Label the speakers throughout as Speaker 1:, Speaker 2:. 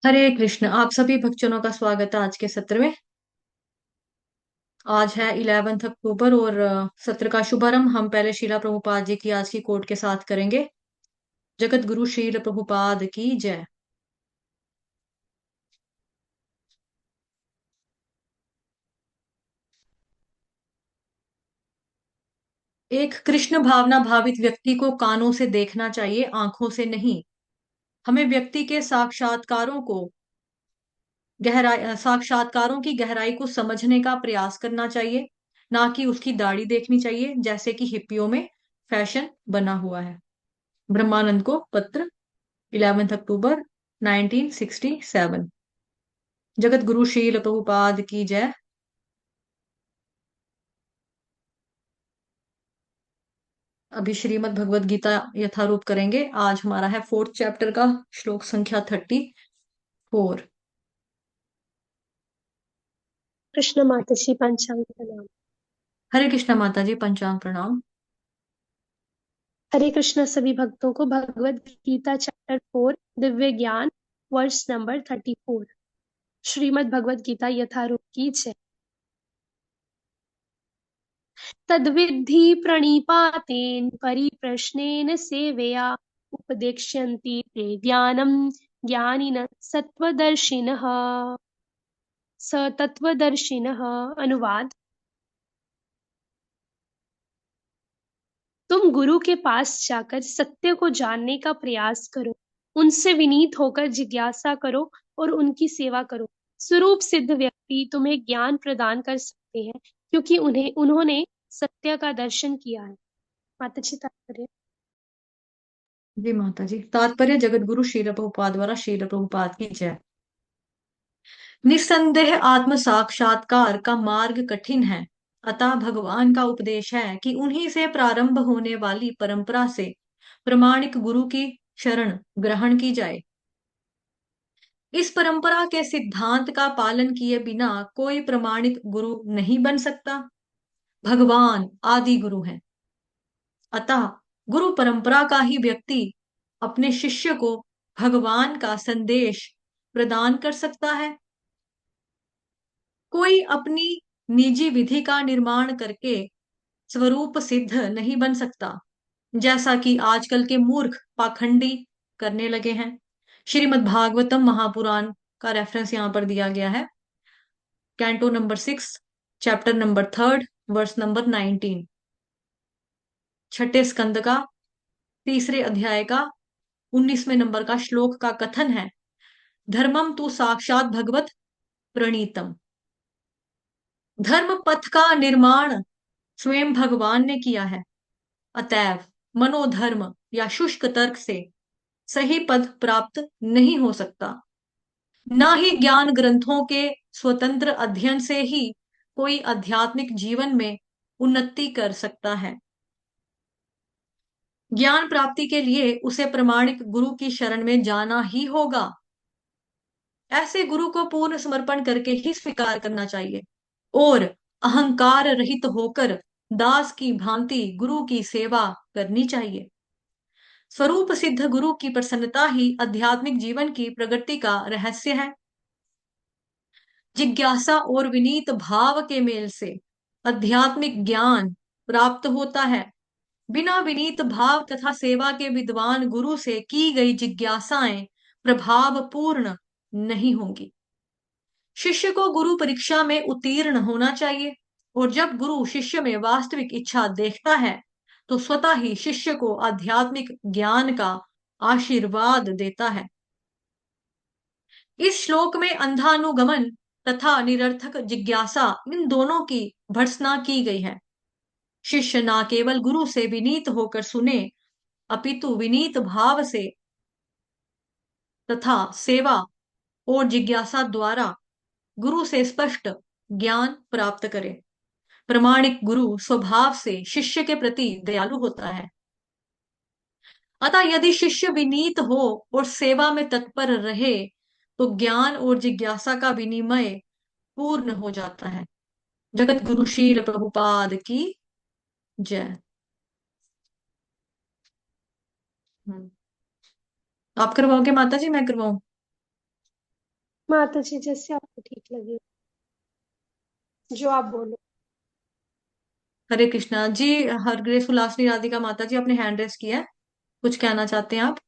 Speaker 1: हरे कृष्ण। आप सभी भक्तजनों का स्वागत है आज के सत्र में। आज है 11 अक्टूबर और सत्र का शुभारंभ हम पहले शीला प्रभुपाद जी की आज की कोट के साथ करेंगे। जगत गुरु शील प्रभुपाद की जय। एक कृष्ण भावना भावित व्यक्ति को कानों से देखना चाहिए, आंखों से नहीं। हमें व्यक्ति के साक्षात्कारों की गहराई को समझने का प्रयास करना चाहिए, ना कि उसकी दाढ़ी देखनी चाहिए जैसे कि हिप्पियों में फैशन बना हुआ है। ब्रह्मानंद को पत्र, 11 अक्टूबर 1967। जगत गुरु शील प्रभुपाद की जय। अभी श्रीमद् भगवत गीता यथारूप करेंगे। आज हमारा है 4th चैप्टर का श्लोक संख्या 34।
Speaker 2: कृष्ण माता जी पंचांग प्रणाम।
Speaker 1: हरे कृष्णा माता जी, पंचांग प्रणाम।
Speaker 2: हरे कृष्णा सभी भक्तों को भगवत गीता चैप्टर 4 दिव्य ज्ञान वर्ष नंबर 34। श्रीमद् भगवत गीता यथारूप की जय। तद्विद्धि प्रणिपातेन परिप्रश्नेन सेवया उपदेक्ष्यन्ति ते ज्ञानं ज्ञानिनः सत्त्वदर्शिनः। सतत्वदर्शिनः। अनुवाद। तुम गुरु के पास जाकर सत्य को जानने का प्रयास करो, उनसे विनीत होकर जिज्ञासा करो और उनकी सेवा करो। स्वरूप सिद्ध व्यक्ति तुम्हें ज्ञान प्रदान कर सकते हैं, क्योंकि उन्होंने सत्य का दर्शन किया है। माता जी तात्पर्य।
Speaker 1: जी माता जी, तात्पर्य जगत गुरु शील प्रभुपाद द्वारा शील प्रभुपाद की जय। निस्संदेह आत्म साक्षात्कार का मार्ग कठिन है, अतः भगवान का उपदेश है कि उन्हीं से प्रारंभ होने वाली परंपरा से प्रमाणिक गुरु की शरण ग्रहण की जाए। इस परंपरा के सिद्धांत का पालन किए बिना कोई प्रमाणित गुरु नहीं बन सकता। भगवान आदि गुरु हैं, अतः गुरु परंपरा का ही व्यक्ति अपने शिष्य को भगवान का संदेश प्रदान कर सकता है। कोई अपनी निजी विधि का निर्माण करके स्वरूप सिद्ध नहीं बन सकता, जैसा कि आजकल के मूर्ख पाखंडी करने लगे हैं। श्रीमद् भागवतम महापुराण का रेफरेंस यहाँ पर दिया गया है। Canto number 6, chapter number 3, verse number 19। छठे स्कंद का 3रे अध्याय का 19वें नंबर का श्लोक का कथन है, धर्मम तु साक्षात भगवत प्रणीतम। धर्म पथ का निर्माण स्वयं भगवान ने किया है, अतएव मनोधर्म या शुष्क तर्क से सही पद प्राप्त नहीं हो सकता। न ही ज्ञान ग्रंथों के स्वतंत्र अध्ययन से ही कोई आध्यात्मिक जीवन में उन्नति कर सकता है। ज्ञान प्राप्ति के लिए उसे प्रमाणिक गुरु की शरण में जाना ही होगा। ऐसे गुरु को पूर्ण समर्पण करके ही स्वीकार करना चाहिए और अहंकार रहित होकर दास की भांति गुरु की सेवा करनी चाहिए। स्वरूप सिद्ध गुरु की प्रसन्नता ही आध्यात्मिक जीवन की प्रगति का रहस्य है। जिज्ञासा और विनीत भाव के मेल से आध्यात्मिक ज्ञान प्राप्त होता है। बिना विनीत भाव तथा सेवा के विद्वान गुरु से की गई जिज्ञासाएं प्रभाव पूर्ण नहीं होंगी। शिष्य को गुरु परीक्षा में उत्तीर्ण होना चाहिए, और जब गुरु शिष्य में वास्तविक इच्छा देखता है तो स्वतः ही शिष्य को आध्यात्मिक ज्ञान का आशीर्वाद देता है। इस श्लोक में अंधानुगमन तथा निरर्थक जिज्ञासा, इन दोनों की भर्त्सना की गई है। शिष्य ना केवल गुरु से विनीत होकर सुने, अपितु विनीत भाव से तथा सेवा और जिज्ञासा द्वारा गुरु से स्पष्ट ज्ञान प्राप्त करे। प्रमाणिक गुरु स्वभाव से शिष्य के प्रति दयालु होता है, अतः यदि शिष्य विनीत हो और सेवा में तत्पर रहे तो ज्ञान और जिज्ञासा का विनिमय पूर्ण हो जाता है। जगत गुरु शील प्रभुपाद की जय। हम्म। आप करवाओगे माता जी, मैं करवाऊं?
Speaker 2: माता जी जैसे आपको ठीक लगे, जो आप बोलो।
Speaker 1: हरे कृष्णा जी। हर ग्रेस उल्लासनी राधिका माता जी, आपने हैंड रेस किया है, कुछ कहना चाहते हैं आप?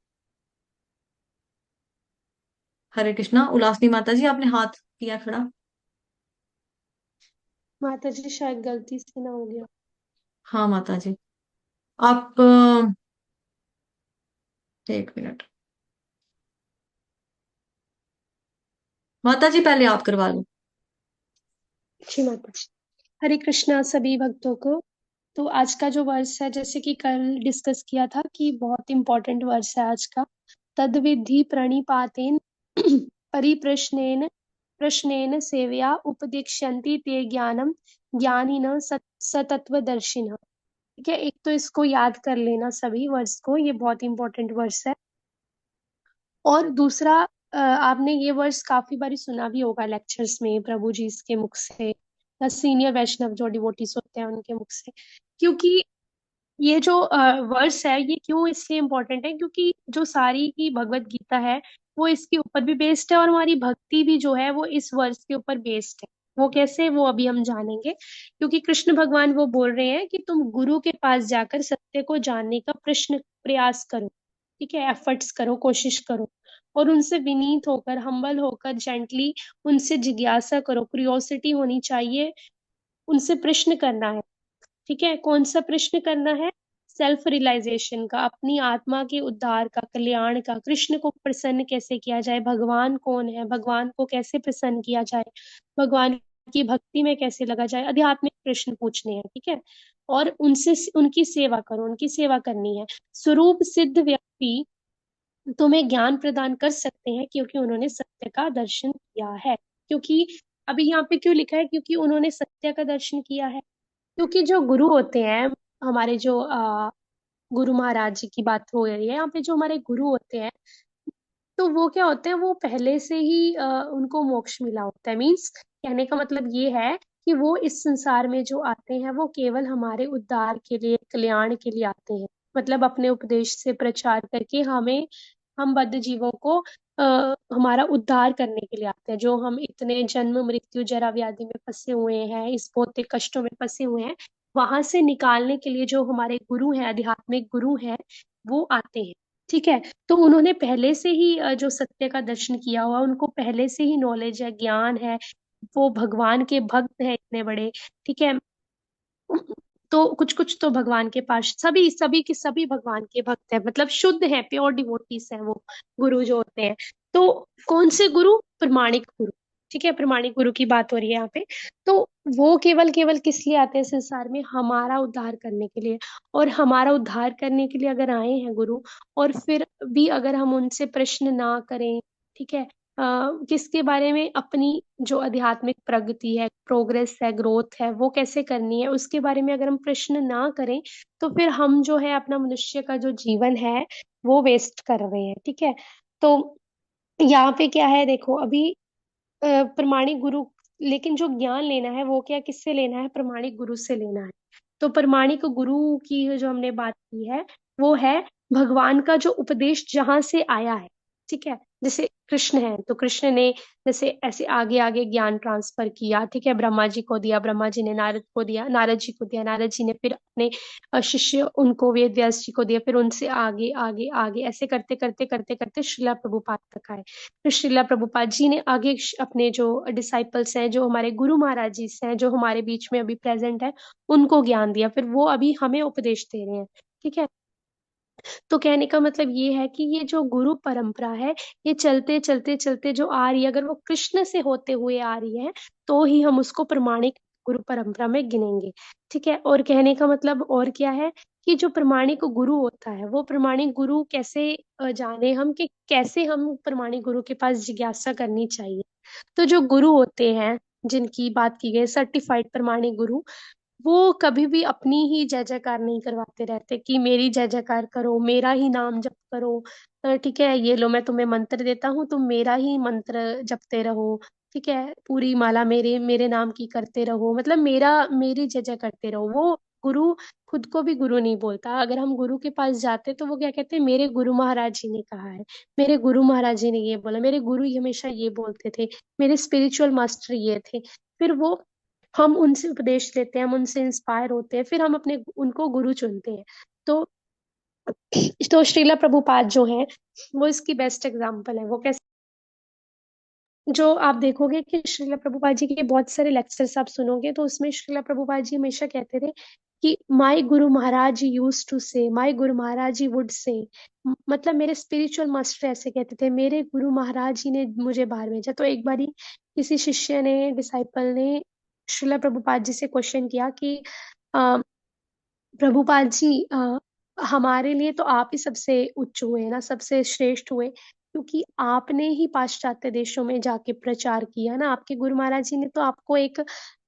Speaker 1: हरे कृष्णा उल्लासनी माता जी, आपने हाथ किया खड़ा।
Speaker 2: माता जी शायद गलती से ना हो गया।
Speaker 1: हाँ माता जी। आप 1 मिनट। माता जी पहले आप करवा लो।
Speaker 2: जी माता जी। हरे कृष्णा सभी भक्तों को। तो आज का जो वर्ष है, जैसे कि कल डिस्कस किया था कि बहुत इंपॉर्टेंट वर्ष है आज का। तद्विधि प्रणिपातेन परिप्रश्नेन प्रश्नेन सेवया उपदिक्ष्यन्ति ते ज्ञानम ज्ञानिनः सतत्वदर्शिनः। ठीक है, एक तो इसको याद कर लेना सभी वर्ष को, ये बहुत इंपॉर्टेंट वर्ष है। और दूसरा, आपने ये वर्ष काफी बारी सुना भी होगा लेक्चर्स में प्रभु जी के मुख से, या सीनियर वैष्णव जो डिवोटीज होते हैं उनके मुख से। क्योंकि ये जो वर्ष है, ये क्यों इसलिए इम्पोर्टेंट है, क्योंकि जो सारी की भगवत गीता है वो इसके ऊपर भी बेस्ड है, और हमारी भक्ति भी जो है वो इस वर्ष के ऊपर बेस्ड है। वो कैसे, वो अभी हम जानेंगे। क्योंकि कृष्ण भगवान वो बोल रहे हैं कि तुम गुरु के पास जाकर सत्य को जानने का प्रश्न प्रयास करो। ठीक है, एफर्ट्स करो, कोशिश करो, और उनसे विनीत होकर, हम्बल होकर, जेंटली उनसे जिज्ञासा करो, क्यूरियोसिटी होनी चाहिए, उनसे प्रश्न करना है। ठीक है, कौन सा प्रश्न करना है? सेल्फ रियलाइजेशन का, अपनी आत्मा के उद्धार का, कल्याण का, कृष्ण को प्रसन्न कैसे किया जाए, भगवान कौन है, भगवान को कैसे प्रसन्न किया जाए, भगवान की भक्ति में कैसे लगा जाए, आध्यात्मिक प्रश्न पूछने हैं। ठीक है, और उनसे उनकी सेवा करो, उनकी सेवा करनी है। स्वरूप सिद्ध व्यक्ति तुम्हें ज्ञान प्रदान कर सकते हैं क्योंकि उन्होंने सत्य का दर्शन किया है। क्योंकि अभी यहाँ पे क्यों लिखा है? क्योंकि उन्होंने सत्य का दर्शन किया है। क्योंकि जो गुरु होते हैं, हमारे जो गुरु महाराज जी की बात हो रही है यहाँ पे, जो हमारे गुरु होते हैं, तो वो क्या होते हैं, वो पहले से ही उनको मोक्ष मिला होता है। मीन्स कहने का मतलब ये है कि वो इस संसार में जो आते हैं वो केवल हमारे उद्धार के लिए, कल्याण के लिए आते हैं। मतलब अपने उपदेश से प्रचार करके हमें, हम बद्ध जीवों को हमारा उद्धार करने के लिए आते हैं। जो हम इतने जन्म मृत्यु जरा व्याधि में फंसे हुए हैं, इस भौतिक कष्टों में फंसे हुए हैं, वहां से निकालने के लिए जो हमारे गुरु हैं, आध्यात्मिक गुरु हैं, वो आते हैं। ठीक है, तो उन्होंने पहले से ही जो सत्य का दर्शन किया हुआ, उनको पहले से ही नॉलेज है, ज्ञान है, वो भगवान के भक्त है इतने बड़े। ठीक है, तो कुछ कुछ तो भगवान के पास, सभी सभी के सभी भगवान के भक्त हैं, मतलब शुद्ध है, प्योर डिवोटीज हैं वो गुरु जो होते हैं। तो कौन से गुरु? प्रमाणिक गुरु। ठीक है, प्रमाणिक गुरु की बात हो रही है यहाँ पे। तो वो केवल केवल किस लिए आते हैं संसार में? हमारा उद्धार करने के लिए। और हमारा उद्धार करने के लिए अगर आए हैं गुरु, और फिर भी अगर हम उनसे प्रश्न ना करें, ठीक है, किसके बारे में? अपनी जो आध्यात्मिक प्रगति है, प्रोग्रेस है, ग्रोथ है, वो कैसे करनी है, उसके बारे में अगर हम प्रश्न ना करें, तो फिर हम जो है अपना मनुष्य का जो जीवन है वो वेस्ट कर रहे हैं। ठीक है, तो यहाँ पे क्या है, देखो अभी प्रमाणिक गुरु, लेकिन जो ज्ञान लेना है वो क्या, किससे लेना है? प्रमाणिक गुरु से लेना है। तो प्रमाणिक गुरु की जो हमने बात की है, वो है भगवान का जो उपदेश जहां से आया है। ठीक है, जैसे कृष्ण है तो कृष्ण ने जैसे ऐसे आगे आगे ज्ञान ट्रांसफर किया। ठीक है, ब्रह्मा जी को दिया, ब्रह्मा जी ने नारद को दिया, नारद जी को दिया, नारद जी ने फिर अपने शिष्य उनको वेद व्यास जी को दिया, फिर उनसे आगे आगे आगे ऐसे करते करते करते करते श्रीला प्रभुपाद तक आए। फिर श्रीला प्रभुपाद जी ने आगे अपने जो डिसाइपल्स हैं, जो हमारे गुरु महाराज जी हैं, जो हमारे बीच में अभी प्रेजेंट है, उनको ज्ञान दिया, फिर वो अभी हमें उपदेश दे रहे हैं। ठीक है, तो कहने का मतलब ये है कि ये जो गुरु परंपरा है, ये चलते चलते चलते जो आ रही है, अगर वो कृष्ण से होते हुए आ रही है, तो ही हम उसको प्रमाणिक गुरु परंपरा में गिनेंगे। ठीक है, और कहने का मतलब और क्या है कि जो प्रमाणिक गुरु होता है, वो प्रमाणिक गुरु कैसे जाने हम, कि कैसे हम प्रमाणिक गुरु के पास जिज्ञासा करनी चाहिए। तो जो गुरु होते हैं, जिनकी बात की गई, सर्टिफाइड प्रमाणिक गुरु, वो कभी भी अपनी ही जय जयकार नहीं करवाते रहते कि मेरी जय जयकार करो, मेरा ही नाम जप करो। ठीक है, ये लो मैं तुम्हें मंत्र देता हूँ, तुम मेरा ही मंत्र जपते रहो। ठीक है, पूरी माला मेरे मेरे नाम की करते रहो, मतलब मेरा, मेरी जय जय करते रहो। वो गुरु खुद को भी गुरु नहीं बोलता। अगर हम गुरु के पास जाते तो वो क्या कहते हैं, मेरे गुरु महाराज जी ने कहा है, मेरे गुरु महाराज जी ने ये बोला, मेरे गुरु ही हमेशा ये बोलते थे, मेरे स्पिरिचुअल मास्टर ये थे। फिर वो हम उनसे उपदेश लेते हैं, हम उनसे इंस्पायर होते हैं, फिर हम अपने उनको गुरु चुनते हैं। तो श्रीला प्रभुपाद जो है वो इसकी बेस्ट एग्जाम्पल है। वो कैसे, जो आप देखोगे कि श्रीला प्रभुपाद जी के बहुत सारे लेक्चर्स आप सुनोगे तो उसमें श्रीला प्रभुपाद जी हमेशा कहते थे कि my Guru Maharaj ji used to से, my Guru Maharaj ji would say, मतलब मेरे स्पिरिचुअल मास्टर ऐसे कहते थे, मेरे गुरु महाराज जी ने मुझे बाहर भेजा। तो एक बारी किसी शिष्य ने, डिसाइपल ने श्रीला प्रभुपाद जी से क्वेश्चन किया कि प्रभुपाद जी, हमारे लिए तो आप ही सबसे उच्च हुए ना, सबसे श्रेष्ठ हुए, क्योंकि आपने ही पाश्चात्य देशों में जाके प्रचार किया ना। आपके गुरु महाराज जी ने तो आपको एक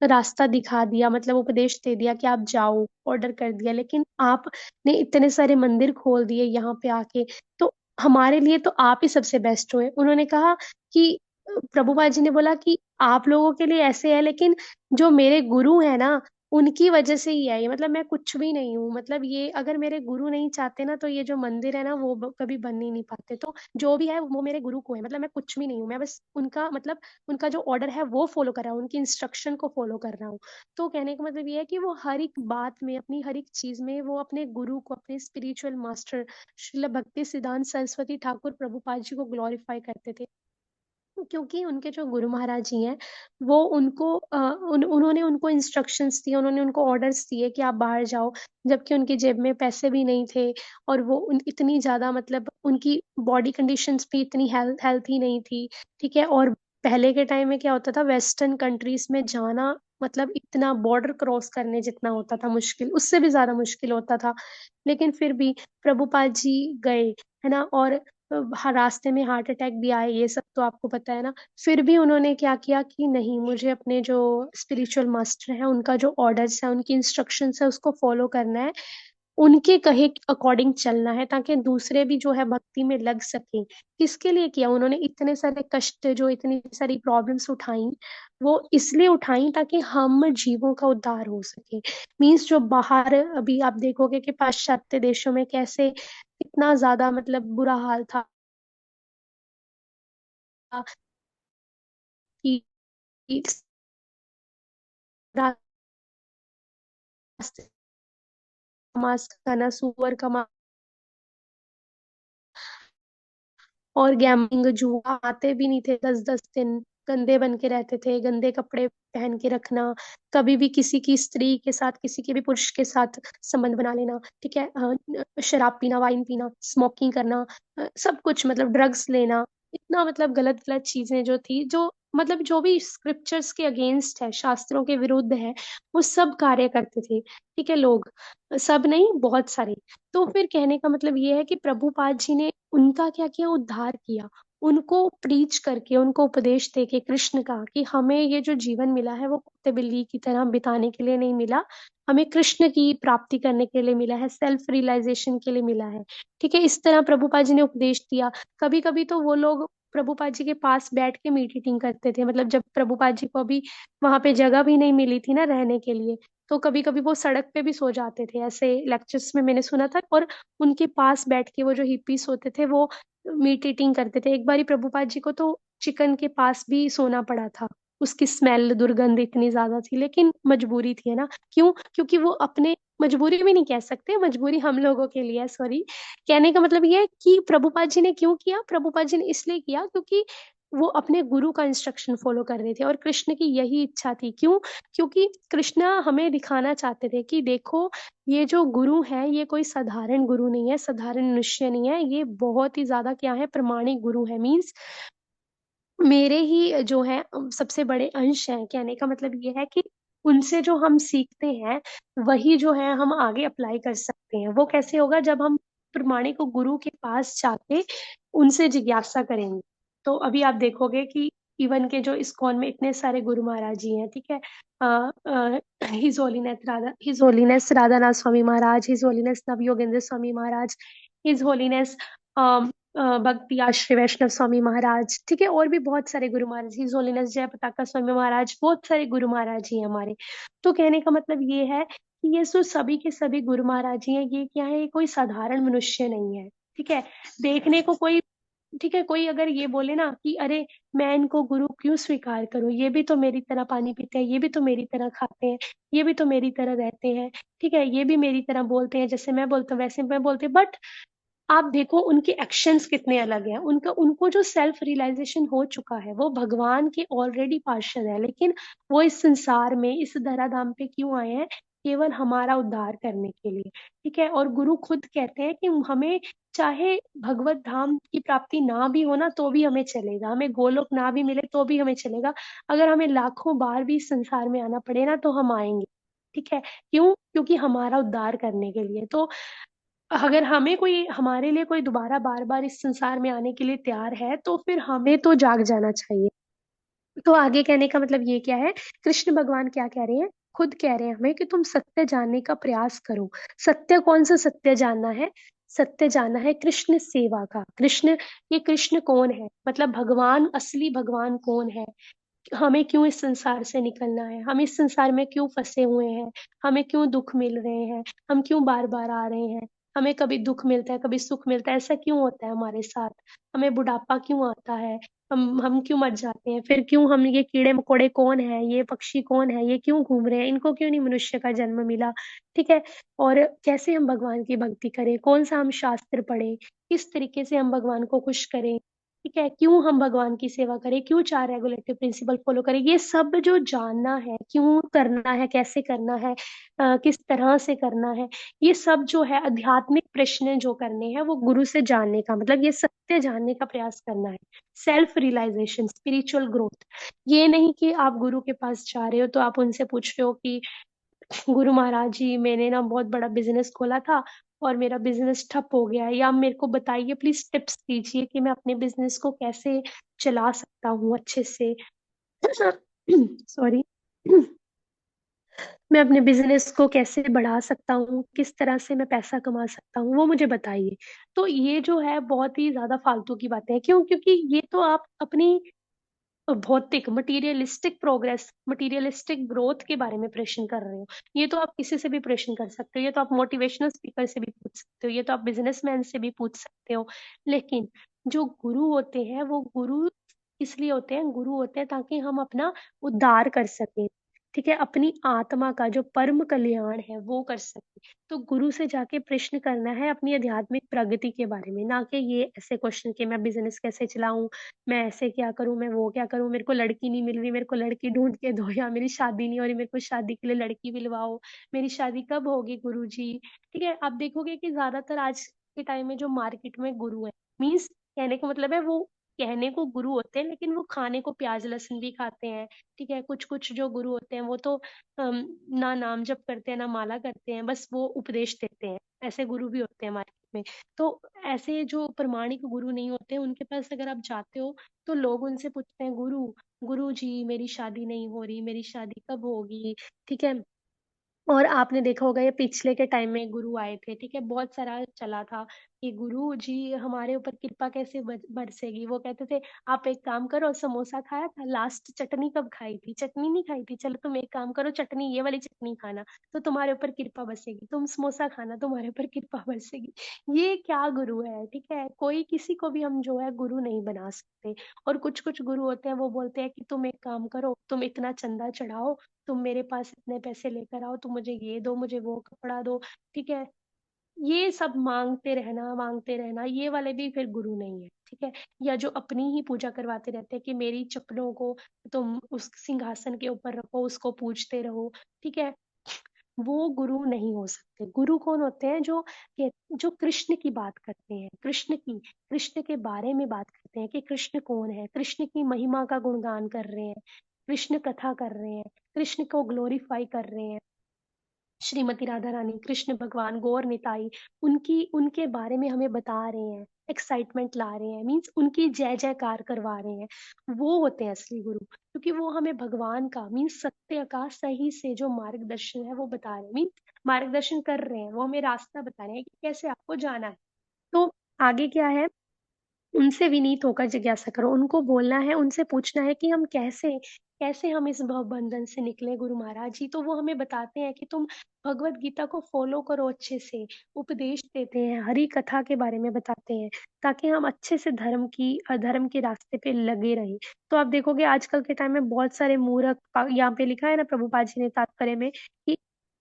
Speaker 2: रास्ता दिखा दिया, मतलब उपदेश दे दिया कि आप जाओ, ऑर्डर कर दिया, लेकिन आपने इतने सारे मंदिर खोल दिए यहाँ पे आके। तो हमारे लिए तो आप ही सबसे बेस्ट हुए। उन्होंने कहा कि प्रभुपाद जी ने बोला कि आप लोगों के लिए ऐसे है, लेकिन जो मेरे गुरु है ना, उनकी वजह से ही है ये, मतलब मैं कुछ भी नहीं हूँ। मतलब ये अगर मेरे गुरु नहीं चाहते ना तो ये जो मंदिर है ना वो कभी बन ही नहीं पाते। तो जो भी है वो मेरे गुरु को है, मतलब मैं कुछ भी नहीं हूँ, मैं बस उनका, मतलब उनका जो ऑर्डर है वो फॉलो कर रहा हूँ, उनकी इंस्ट्रक्शन को फॉलो कर रहा हूँ। तो कहने का मतलब ये है कि वो हर एक बात में, अपनी हर एक चीज में वो अपने गुरु को, अपने स्पिरिचुअल मास्टर श्रील भक्ति सिद्धांत सरस्वती ठाकुर प्रभुपाद जी को ग्लोरीफाई करते थे। क्योंकि उनके जो गुरु महाराज जी हैं वो उनको उन्होंने उनको इंस्ट्रक्शंस दिए, उन्होंने उनको ऑर्डर्स दिए कि आप बाहर जाओ, जबकि उनकी जेब में पैसे भी नहीं थे। और वो इतनी ज्यादा, मतलब उनकी बॉडी कंडीशंस भी इतनी हेल्थी नहीं थी। ठीक है। और पहले के टाइम में क्या होता था, वेस्टर्न कंट्रीज में जाना मतलब इतना बॉर्डर क्रॉस करने जितना होता था मुश्किल, उससे भी ज्यादा मुश्किल होता था। लेकिन फिर भी प्रभुपाद जी गए, है ना। और रास्ते में हार्ट अटैक भी आए, ये सब तो आपको पता है ना। फिर भी उन्होंने क्या किया कि नहीं, मुझे अपने जो स्पिरिचुअल मास्टर है उनका जो ऑर्डर्स है, उनकी इंस्ट्रक्शंस है, उसको फॉलो करना है, उनके कहे अकॉर्डिंग चलना है, ताकि दूसरे भी जो है भक्ति में लग सके। किसके लिए किया उन्होंने इतने सारे कष्ट, जो इतनी सारी प्रॉब्लम्स उठाई, वो इसलिए उठाई ताकि हम जीवों का उद्धार हो सके। मीन्स जो बाहर अभी आप देखोगे कि पाश्चात्य देशों में कैसे इतना ज्यादा, मतलब बुरा हाल था कि रास्ते का मांस खाना, सुअर का मांस, और गैम्लिंग, जुआ, आते भी नहीं थे 10-10 दिन, गंदे बन के रहते थे, गंदे कपड़े पहन के रखना, कभी भी किसी की स्त्री के साथ, किसी के भी पुरुष के साथ संबंध बना लेना। ठीक है। शराब पीना, वाइन पीना, स्मोकिंग करना, सब कुछ, मतलब ड्रग्स लेना, इतना मतलब गलत गलत चीजें जो थी, जो मतलब जो भी स्क्रिप्चर्स के अगेंस्ट है, शास्त्रों के विरुद्ध है, वो सब कार्य करते थे। ठीक है। लोग, सब नहीं, बहुत सारे। तो फिर कहने का मतलब ये है कि प्रभुपाद जी ने उनका क्या किया, उद्धार किया। उनको प्रीच करके, उनको उपदेश देके कृष्ण का, कि हमें ये जो जीवन मिला है वो कुत्ते बिल्ली की तरह बिताने के लिए नहीं मिला, हमें कृष्ण की प्राप्ति करने के लिए मिला है, सेल्फ रियलाइजेशन के लिए मिला है। ठीक है। इस तरह प्रभुपाद जी ने उपदेश दिया। कभी कभी तो वो लोग प्रभुपाद जी के पास बैठ के मीटिंग करते थे, मतलब जब प्रभुपाद जी को अभी वहां पे जगह भी नहीं मिली थी ना रहने के लिए, तो कभी कभी वो सड़क पे भी सो जाते थे, ऐसे लेक्चर्स में मैंने सुना था। और उनके पास बैठ के वो जो हिप्पीस होते थे वो मीट ईटिंग करते थे। एक बारी प्रभुपाद जी को तो चिकन के पास भी सोना पड़ा था, उसकी स्मेल, दुर्गंध इतनी ज्यादा थी, लेकिन मजबूरी थी, है ना। क्यों? क्योंकि वो अपने, मजबूरी भी नहीं कह सकते, मजबूरी हम लोगों के लिए, सॉरी। कहने का मतलब ये है कि प्रभुपाद जी ने क्यों किया, प्रभुपाद जी ने इसलिए किया क्योंकि वो अपने गुरु का इंस्ट्रक्शन फॉलो कर रहे थे, और कृष्ण की यही इच्छा थी। क्यों? क्योंकि कृष्ण हमें दिखाना चाहते थे कि देखो, ये जो गुरु है ये कोई साधारण गुरु नहीं है, साधारण मनुष्य नहीं है, ये बहुत ही ज्यादा क्या है, प्रमाणिक गुरु है। मीन्स मेरे ही जो है सबसे बड़े अंश हैं। कहने का मतलब ये है कि उनसे जो हम सीखते हैं वही जो है हम आगे अप्लाई कर सकते हैं। वो कैसे होगा, जब हम प्रमाणिक गुरु के पास जाके उनसे जिज्ञासा करेंगे। तो अभी आप देखोगे कि इवन के जो इस्कॉन में इतने सारे गुरु महाराज जी हैं। ठीक है। His holiness Radhanath Swami Maharaj, his holiness नव योगेंद्र स्वामी महाराज, हिज होलीनेस भक्ति आश्रय वैष्णव स्वामी महाराज। ठीक है। और भी बहुत सारे गुरु महाराज, हिज होलीनेस जय पताका स्वामी महाराज, बहुत सारे गुरु महाराज ही हैं हमारे। तो कहने का मतलब ये है कि ये जो सभी के सभी गुरु महाराज जी हैं, ये क्या है, ये कोई साधारण मनुष्य नहीं है। ठीक है, देखने को कोई, ठीक है, कोई अगर ये बोले ना कि अरे मैं इनको गुरु क्यों स्वीकार करूं, ये भी तो मेरी तरह पानी पीते हैं, ये भी तो मेरी तरह खाते हैं, ये भी तो मेरी तरह रहते हैं, ठीक है, ये भी मेरी तरह बोलते हैं, जैसे मैं बोलता हूँ वैसे मैं बोलते, बट आप देखो उनके एक्शंस कितने अलग हैं, उनका उनको जो सेल्फ रियलाइजेशन हो चुका है, वो भगवान के ऑलरेडी पार्षद है, लेकिन वो इस संसार में इस धराधाम पे क्यों आए हैं, केवल हमारा उद्धार करने के लिए। ठीक है, और गुरु खुद कहते हैं कि हमें चाहे भगवत धाम की प्राप्ति ना भी हो ना तो भी हमें चलेगा, हमें गोलोक ना भी मिले तो भी हमें चलेगा, अगर हमें लाखों बार भी इस संसार में आना पड़े ना तो हम आएंगे। ठीक है, क्यों? क्योंकि हमारा उद्धार करने के लिए। तो अगर हमें कोई, हमारे लिए कोई दोबारा बार बार इस संसार में आने के लिए तैयार है तो फिर हमें तो जाग जाना चाहिए। तो आगे कहने का मतलब ये क्या है, कृष्ण भगवान क्या कह रहे हैं, खुद कह रहे हैं हमें कि तुम सत्य जानने का प्रयास करो। सत्य कौन सा सत्य जानना है? सत्य जानना है कृष्ण सेवा का। कृष्ण, ये कृष्ण कौन है, मतलब भगवान, असली भगवान कौन है, हमें क्यों इस संसार से निकलना है, हम इस संसार में क्यों फंसे हुए हैं, हमें क्यों दुख मिल रहे हैं, हम क्यों बार बार आ रहे हैं, हमें कभी दुख मिलता है कभी सुख मिलता है, ऐसा क्यों होता है हमारे साथ, हमें बुढ़ापा क्यों आता है, हम क्यों मर जाते हैं, फिर क्यों हम, ये कीड़े मकोड़े कौन है, ये पक्षी कौन है, ये क्यों घूम रहे हैं, इनको क्यों नहीं मनुष्य का जन्म मिला। ठीक है, और कैसे हम भगवान की भक्ति करें, कौन सा हम शास्त्र पढ़ें, किस तरीके से हम भगवान को खुश करें, ठीक है, क्यों हम भगवान की सेवा करें, क्यों चार रेगुलेटिव प्रिंसिपल फॉलो करें, ये सब जो जानना है, क्यों करना है, कैसे करना है, किस तरह से करना है, ये सब जो है आध्यात्मिक प्रश्न जो करने हैं वो गुरु से जानने का मतलब ये सत्य जानने का प्रयास करना है। Self realization, spiritual growth. ये नहीं कि आप गुरु के पास जा रहे हो तो आप उनसे पूछ रहे हो कि गुरु महाराज जी मैंने ना बहुत बड़ा बिजनेस खोला था और मेरा बिजनेस ठप हो गया है, या मेरे को बताइए प्लीज टिप्स दीजिए कि मैं अपने बिजनेस को कैसे चला सकता हूँ अच्छे से। सॉरी। मैं अपने बिजनेस को कैसे बढ़ा सकता हूँ, किस तरह से मैं पैसा कमा सकता हूँ, वो मुझे बताइए। तो ये जो है बहुत ही ज्यादा फालतू की बातें हैं, क्यों? क्योंकि ये तो आप अपनी भौतिक मटीरियलिस्टिक प्रोग्रेस, मटीरियलिस्टिक ग्रोथ के बारे में प्रश्न कर रहे हो। ये तो आप किसी से भी प्रश्न कर सकते हो, ये तो आप मोटिवेशनल स्पीकर से भी पूछ सकते हो, ये तो आप बिजनेसमैन से भी पूछ सकते हो। लेकिन जो गुरु होते हैं वो गुरु इसलिए होते हैं, गुरु होते हैं ताकि हम अपना उद्धार कर सकें। ठीक है, अपनी आत्मा का जो परम कल्याण है वो कर सकें। तो गुरु से जाके प्रश्न करना है अपनी आध्यात्मिक प्रगति के बारे में, ना कि ये ऐसे क्वेश्चन कि मैं बिजनेस कैसे चलाऊं, मैं ऐसे क्या करूं, मैं वो क्या करूं, मेरे को लड़की नहीं मिल रही, मेरे को लड़की ढूंढ के दो, या मेरी शादी नहीं हो रही, मेरे को शादी के लिए लड़की दिलवाओ, मेरी शादी कब होगी गुरुजी। ठीक है, आप देखोगे कि ज्यादातर आज के टाइम में जो मार्केट में गुरु है, मीन्स कहने का मतलब है वो कहने को गुरु होते हैं लेकिन वो खाने को प्याज लहसुन भी खाते हैं। ठीक है, कुछ कुछ जो गुरु होते हैं वो तो ना नाम जप करते हैं ना माला करते हैं, बस वो उपदेश देते हैं, ऐसे गुरु भी होते हैं मार्केट में। तो ऐसे जो प्रमाणिक गुरु नहीं होते उनके पास अगर आप जाते हो तो लोग उनसे पूछते हैं, गुरु, गुरु जी मेरी शादी नहीं हो रही, मेरी शादी कब होगी। ठीक है, और आपने देखा होगा ये पिछले के टाइम में गुरु आए थे, ठीक है, बहुत सारा चला था कि गुरु जी हमारे ऊपर कृपा कैसे बरसेगी। वो कहते थे आप एक काम करो, समोसा खाया था लास्ट, चटनी कब खाई थी, चटनी नहीं खाई थी, चलो तुम एक काम करो, चटनी ये वाली चटनी खाना तो तुम्हारे ऊपर कृपा बरसेगी, तुम समोसा खाना तुम्हारे ऊपर कृपा बरसेगी। ये क्या गुरु है? ठीक है, कोई किसी को भी हम जो है गुरु नहीं बना सकते। और कुछ कुछ गुरु होते हैं वो बोलते हैं कि तुम एक काम करो, तुम इतना चंदा चढ़ाओ, तुम मेरे पास इतने पैसे लेकर आओ, तुम मुझे ये दो, मुझे वो कपड़ा दो। ठीक है, ये सब मांगते रहना, ये वाले भी फिर गुरु नहीं है। ठीक है, या जो अपनी ही पूजा करवाते रहते हैं कि मेरी चप्पलों को तुम उस सिंहासन के ऊपर रखो, उसको पूजते रहो। ठीक है, वो गुरु नहीं हो सकते। गुरु कौन होते हैं? जो कृष्ण की बात करते हैं, कृष्ण के बारे में बात करते हैं कि कृष्ण कौन है, कृष्ण की महिमा का गुणगान कर रहे हैं, कृष्ण कथा कर रहे हैं, कृष्ण को ग्लोरीफाई कर रहे हैं, श्रीमती राधा रानी, कृष्ण भगवान, गौर निताई, उनकी उनके बारे में हमें बता रहे हैं, एक्साइटमेंट ला रहे हैं, मीन्स उनकी जय जयकार करवा रहे हैं। वो होते हैं असली गुरु, क्योंकि वो हमें भगवान का मीन्स सत्य का सही से जो मार्गदर्शन है वो बता रहे हैं, मीन्स मार्गदर्शन कर रहे हैं, वो हमें रास्ता बता रहे हैं कि कैसे आपको जाना है। तो आगे क्या है, उनसे विनीत होकर जिज्ञासा करो, उनको बोलना है, उनसे पूछना है कि हम कैसे कैसे हम इस भवबंधन से निकले गुरु महाराज जी? तो वो हमें बताते हैं कि तुम भगवत गीता को फ़ॉलो करो अच्छे से, उपदेश देते हैं, हरि कथा के बारे में बताते हैं, ताकि हम अच्छे से धर्म के रास्ते पे लगे रहें। तो आप देखोगे आजकल के टाइम में बहुत सारे मूर्ख यहाँ पे लिखा है ना प्रभुपाद जी ने तात्पर्य में कि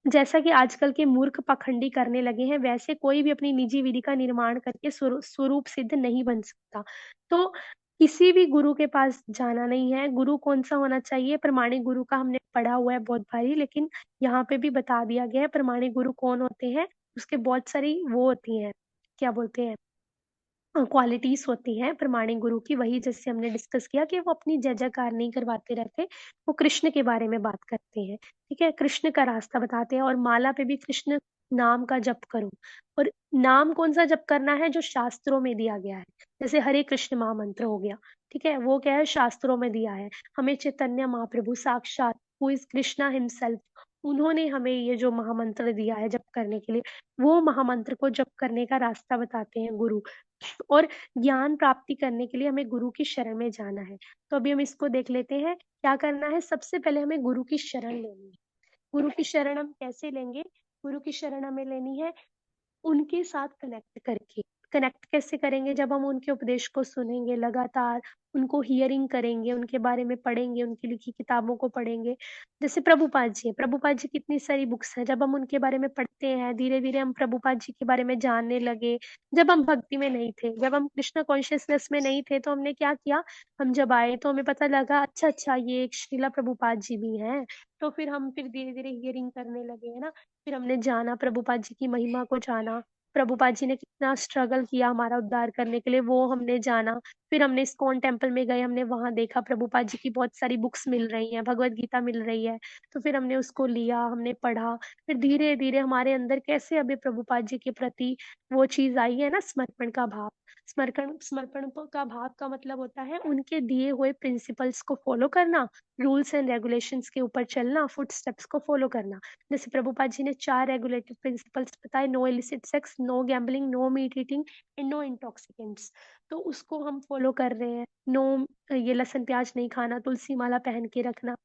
Speaker 2: जैसा कि आजकल के मूर्ख पाखंडी करने लगे हैं, वैसे कोई भी अपनी निजी विधि का निर्माण करके स्वरूप सिद्ध नहीं बन सकता। तो किसी भी गुरु के पास जाना नहीं है, गुरु कौन-सा होना चाहिए, प्रामाणिक गुरु का हमने पढ़ा हुआ है बहुत बारी, लेकिन यहाँ पे भी बता दिया गया है प्रामाणिक गुरु कौन होते हैं, उसके बहुत सारी वो होती हैं, क्या बोलते हैं क्वालिटीज़ होती हैं प्रामाणिक गुरु की, वही जैसे हमने डिस्कस किया कि वो अपनी जय-जयकार नहीं करवाते रहते, वो कृष्ण के बारे में बात करते हैं, ठीक है? कृष्ण का रास्ता बताते हैं और माला पे भी कृष्ण नाम का जप करो और नाम कौन-सा जप करना है जो शास्त्रों में दिया गया है, जैसे हरे कृष्ण महामंत्र हो गया, ठीक है? वो क्या है शास्त्रों में दिया है, हमें चैतन्य महाप्रभु साक्षात हू इज़ कृष्णा हिमसेल्फ उन्होंने हमें ये जो महामंत्र दिया है जप करने के लिए, वो महामंत्र को जप करने का रास्ता बताते हैं गुरु। और ज्ञान प्राप्ति करने के लिए हमें गुरु की शरण में जाना है। तो अभी हम इसको देख लेते हैं, क्या करना है? सबसे पहले हमें गुरु की शरण लेनी है। गुरु की शरण हम कैसे लेंगे? गुरु की शरण हमें लेनी है उनके साथ कनेक्ट करके। कनेक्ट कैसे करेंगे? जब हम उनके उपदेश को सुनेंगे लगातार, उनको हियरिंग करेंगे, उनके बारे में पढ़ेंगे, उनकी लिखी किताबों को पढ़ेंगे। जैसे प्रभुपाद जी हैं, प्रभुपाद जी की इतनी सारी बुक्स हैं, जब हम उनके बारे में पढ़ते हैं, धीरे-धीरे हम प्रभुपाद जी के बारे में जानने लगे। जब हम भक्ति में नहीं थे, जब हम कृष्ण कॉन्शियसनेस में नहीं थे, तो हमने क्या किया, हम जब आए तो हमें पता लगा अच्छा-अच्छा ये एक श्रीला प्रभुपाद जी भी हैं। तो फिर धीरे-धीरे हियरिंग करने लगे, है ना? फिर हमने जाना प्रभुपाद जी की महिमा को जाना, प्रभुपाद जी ने कितना स्ट्रगल किया हमारा उद्धार करने के लिए वो हमने जाना। फिर हमने इस्कॉन टेम्पल में गए, हमने वहाँ देखा प्रभुपाद जी की बहुत सारी बुक्स मिल रही हैं, भगवद गीता मिल रही है। तो फिर हमने उसको लिया, हमने पढ़ा, फिर धीरे-धीरे हमारे अंदर कैसे अभी प्रभुपाद जी के प्रति वो चीज़ आई है ना समर्पण का भाव। समर्पण का भाव का मतलब होता है उनके दिए हुए प्रिंसिपल्स को फॉलो करना, रूल्स एंड रेगुलेशंस के ऊपर चलना, फुटस्टेप्स को फॉलो करना। जैसे प्रभुपाद जी ने 4 रेगुलेटिव प्रिंसिपल्स बताए, no illicit sex, no gambling, no meat eating and no intoxicants. तो उसको हम फॉलो कर रहे हैं। नो ये लहसुन प्याज नहीं खाना, तुलसी माला पहन के रखना,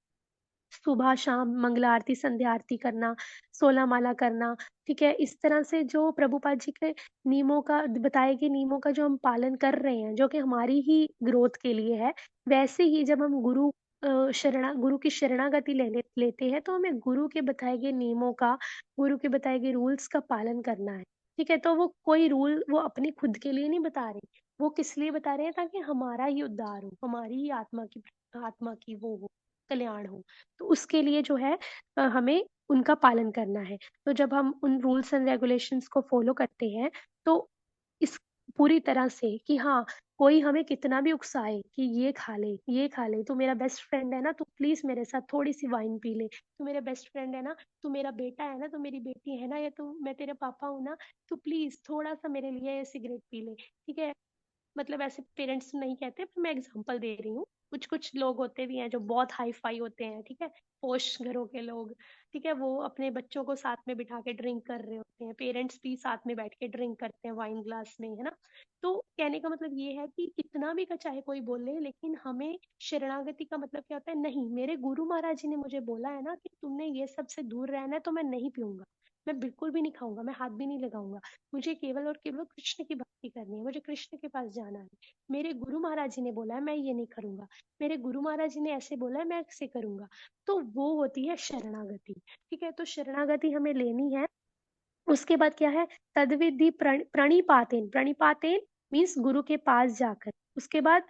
Speaker 2: सुबह शाम मंगला आरती, संध्या आरती करना, 16 माला करना, ठीक है? इस तरह से जो प्रभुपाद जी के नियमों का बताए गए नियमों का जो हम पालन कर रहे हैं, जो कि हमारी ही ग्रोथ के लिए है, वैसे ही जब हम गुरु की शरणागति लेते हैं, तो हमें गुरु के बताए गए नियमों का, गुरु के बताए गए रूल्स का पालन करना है, ठीक है? तो वो कोई रूल वो अपनी खुद के लिए नहीं बता रहे, वो किस लिए बता रहे हैं ताकि हमारा ही उद्धार हो, हमारी ही आत्मा की वो हो, कल्याण हो। तो उसके लिए जो है हमें उनका पालन करना है। तो जब हम उन रूल्स एंड रेगुलेशंस को फ़ॉलो करते हैं, तो इस पूरी तरह से कि हाँ, कोई हमें कितना भी उकसाए कि ये खा ले, तू मेरा बेस्ट फ्रेंड है ना, तू प्लीज़ मेरे साथ थोड़ी-सी वाइन पी ले। तू मेरा बेस्ट फ्रेंड है ना, तू मेरा बेटा है ना, तू मेरी बेटी है ना या तू मैं तेरे पापा हूँ ना, तू प्लीज़ थोड़ा-सा मेरे लिए ये सिगरेट पी ले, ठीक है? मतलब ऐसे पेरेंट्स नहीं कहते पर मैं एग्जांपल दे रही हूँ। कुछ-कुछ लोग होते भी हैं जो बहुत हाई-फाई होते हैं, ठीक है? पॉश घरों के लोग, ठीक है? वो अपने बच्चों को साथ में बिठा के ड्रिंक कर रहे होते हैं, पेरेंट्स भी साथ में बैठ के ड्रिंक करते हैं वाइन ग्लास में, है ना? तो कहने का मतलब ये है कि कितना भी का चाहे कोई बोले लेकिन हमें शरणागति का मतलब क्या होता है, नहीं मेरे गुरु महाराज जी ने मुझे बोला है ना कि तुमने ये सब से दूर रहना है तो मैं नहीं पीऊँगा। मैं बिल्कुल भी नहीं खाऊँगा, मैं हाथ भी नहीं लगाऊँगा। मुझे केवल और केवल कृष्ण की भक्ति करनी है, मुझे कृष्ण के पास जाना है। मेरे गुरु महाराज जी ने बोला है मैं ये नहीं करूँगा, मेरे गुरु महाराज जी ने ऐसे बोला है मैं ऐसे करूँगा। तो वो होती है शरणागति, ठीक है? तो शरणागति हमें लेनी है। उसके बाद क्या है तद्विधि प्रणिपातेन, प्रणिपातेन मीन्स गुरु के पास जाकर। उसके बाद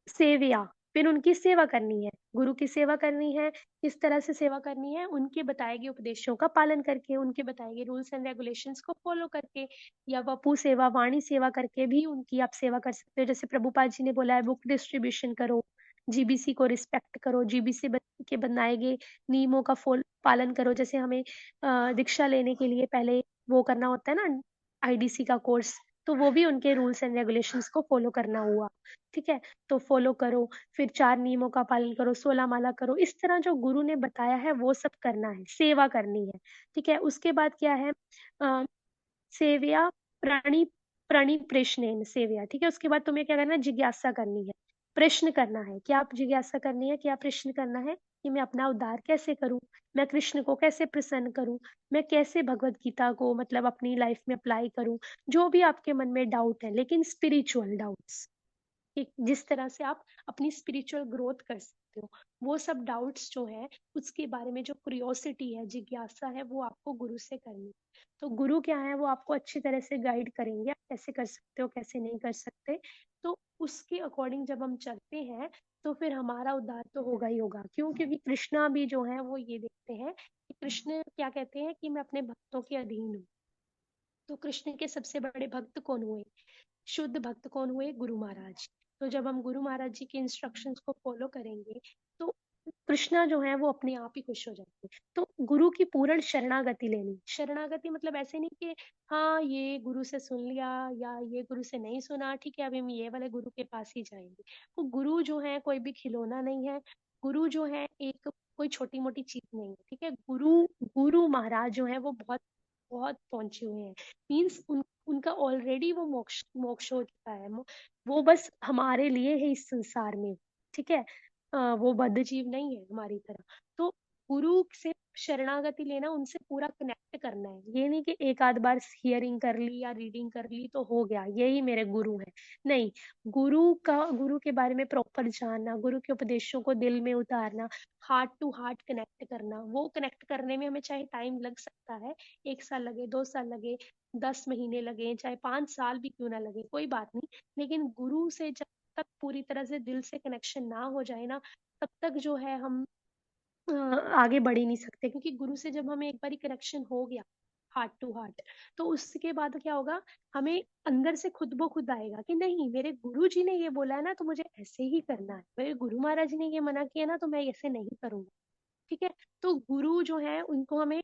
Speaker 2: सेवया, फिर उनकी सेवा करनी है। गुरु की सेवा करनी है, किस तरह से सेवा करनी है? उनके बताए गए उपदेशों का पालन करके, उनके बताए गए रूल्स एंड रेगुलेशंस को फ़ॉलो करके या वपु सेवा, वाणी सेवा करके भी उनकी आप सेवा कर सकते हो। जैसे प्रभुपाद जी ने बोला है बुक डिस्ट्रीब्यूशन करो, जीबीसी को रिस्पेक्ट करो, जीबीसी के बनाए गए नियमों का पालन करो। जैसे हमें दीक्षा लेने के लिए पहले वो करना होता है ना आईडीसी का कोर्स, तो वो भी उनके रूल्स एंड रेगुलेशंस को फ़ॉलो करना हुआ, ठीक है? तो फ़ॉलो करो, फिर 4 नियमों का पालन करो, 16 माला करो, इस तरह जो गुरु ने बताया है वो सब करना है, सेवा करनी है, ठीक है? उसके बाद क्या है अ, सेवया प्रणिप्रेषणेन सेवया, ठीक है? उसके बाद तुम्हें क्या करना है जिज्ञासा करनी है। प्रश्न करना है। क्या आप जिज्ञासा करनी है? क्या प्रश्न करना है कि मैं अपना उद्धार कैसे करूं? मैं कृष्ण को कैसे प्रसन्न करूं? मैं कैसे भगवत गीता को मतलब अपनी लाइफ में अप्लाई करूं? जो भी आपके मन में डाउट है, लेकिन स्पिरिचुअल डाउट्स, कि जिस तरह से आप अपनी स्पिरिचुअल ग्रोथ कर सकते हो, वो सब डाउट्स जो है, उसके बारे में जो क्यूरियोसिटी है, जिज्ञासा है, वो आपको गुरु से करनी है। तो गुरु क्या है, वो आपको अच्छी तरह से गाइड करेंगे, आप कैसे कर सकते हो, कैसे नहीं कर सकते। तो उसके अकॉर्डिंग जब हम चलते हैं, तो फिर हमारा उद्धार तो होगा ही होगा। क्यों? क्योंकि कृष्णा भी जो है वो ये देखते हैं कि कृष्ण क्या कहते हैं कि मैं अपने भक्तों के अधीन हूँ। तो कृष्ण के सबसे बड़े भक्त कौन हुए? शुद्ध भक्त कौन हुए? गुरु महाराज। तो जब हम गुरु महाराज जी के इंस्ट्रक्शंस को फॉलो करेंगे, तो कृष्णा जो है वो अपने आप ही खुश हो जाते हैं। तो गुरु की पूर्ण शरणागति लेनी। शरणागति मतलब ऐसे नहीं कि हाँ ये गुरु से सुन लिया या ये गुरु से नहीं सुना, ठीक है अभी हम ये वाले गुरु के पास ही जाएंगे। वो गुरु जो है कोई भी खिलौना नहीं है। गुरु जो है एक कोई छोटी मोटी चीज नहीं है, ठीक है। गुरु गुरु महाराज जो है वो बहुत बहुत पहुंचे हुए हैं। मीन्स उनका ऑलरेडी वो मोक्ष मोक्ष हो चुका है। वो बस हमारे लिए है इस संसार में, ठीक है। वो बद्ध जीव नहीं है हमारी तरह। तो गुरु से शरणागति लेना, उनसे पूरा कनेक्ट करना है। ये नहीं कि एक आध बार हियरिंग कर ली या रीडिंग कर ली तो हो गया, यही मेरे गुरु है। नहीं, गुरु के बारे में प्रॉपर जानना, गुरु के उपदेशों को दिल में उतारना, हार्ट टू हार्ट कनेक्ट करना। वो कनेक्ट करने में हमें चाहे टाइम लग सकता है, 1 साल लगे, 2 साल लगे, 10 महीने लगे, चाहे 5 साल भी क्यों ना लगे, कोई बात नहीं। लेकिन गुरु से जब तक पूरी तरह से दिल से कनेक्शन ना हो जाए ना, तब तक जो है हम अ, आगे बढ़ ही नहीं सकते। क्योंकि गुरु से जब हमें एक बार कनेक्शन हो गया, हार्ट टू हार्ट, तो उसके बाद क्या होगा, हमें अंदर से खुद ब खुद आएगा कि नहीं, मेरे गुरु जी ने ये बोला है ना, तो मुझे ऐसे ही करना है। मेरे गुरु महाराज जी ने ये मना किया ना, तो मैं ऐसे नहीं करूंगा, ठीक है। तो गुरु जो है उनको हमें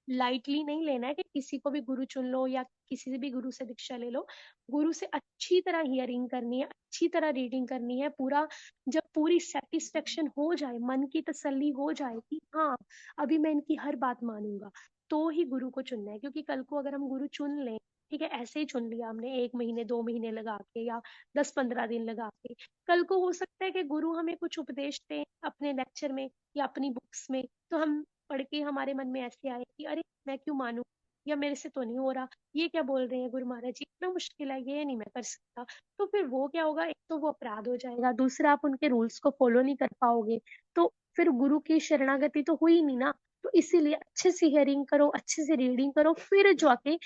Speaker 2: लाइटली नहीं लेना है कि किसी को भी गुरु चुन लो या किसी से भी गुरु से दीक्षा ले लो। गुरु से अच्छी तरह हियरिंग करनी है, अच्छी तरह रीडिंग करनी है। पूरा जब पूरी सेटिस्फेक्शन हो जाए, मन की तसल्ली हो जाए कि हाँ अभी मैं इनकी हर बात मानूंगा, तो ही गुरु को चुनना है। क्योंकि कल को अगर हम गुरु चुन लें, ठीक है, ऐसे ही चुन लिया हमने 1 महीने 2 महीने लगा के या 10-15 दिन लगा के, कल को हो सकता है कि गुरु हमें कुछ उपदेश दें अपने लेक्चर में या अपनी बुक्स में, तो हम पढ़ के हमारे मन में ऐसे आए कि अरे मैं क्यों मानूं, या मेरे से तो नहीं हो रहा, ये क्या बोल रहे हैं गुरु महाराज जी, इतना मुश्किल है, ये नहीं मैं कर सकता। तो फिर वो क्या होगा, एक तो वो अपराध हो जाएगा, दूसरा आप उनके रूल्स को फॉलो नहीं कर पाओगे। तो फिर गुरु की शरणागति तो हुई नहीं ना। तो इसीलिए अच्छे से हियरिंग करो, अच्छे से रीडिंग करो, फिर जाके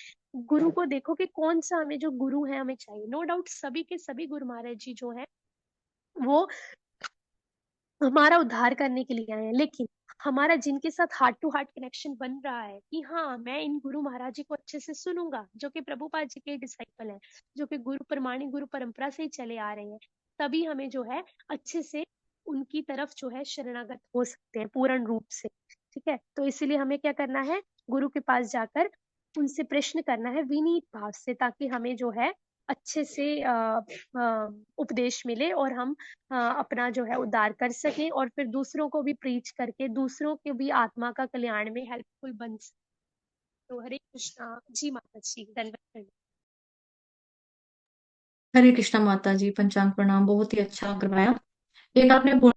Speaker 2: गुरु को देखो कि कौन सा हमें जो गुरु है हमें चाहिए। नो डाउट सभी के सभी गुरु महाराज जी जो है वो हमारा उद्धार करने के लिए आए हैं। लेकिन हमारा जिनके साथ हार्ट टू हार्ट कनेक्शन बन रहा है कि हाँ मैं इन गुरु महाराज जी को अच्छे से सुनूंगा, जो कि प्रभुपाद जी के डिसाइपल हैं, जो कि गुरु प्रमाणिक गुरु परंपरा से ही चले आ रहे हैं, तभी हमें जो है अच्छे से उनकी तरफ जो है शरणागत हो सकते हैं पूर्ण रूप से, ठीक है। तो इसीलिए हमें क्या करना है, गुरु के पास जाकर उनसे प्रश्न करना है विनीत भाव से, ताकि हमें जो है अच्छे से उपदेश मिले और हम अपना जो है उद्धार कर सकें, और फिर दूसरों को भी प्रीच करके दूसरों के भी आत्मा का कल्याण में हेल्पफुल बन सके। तो हरे कृष्णा जी, माता जी धन्यवाद करना।
Speaker 1: हरे कृष्णा माता जी, पंचांग प्रणाम, बहुत ही अच्छा करवाया। एक आपने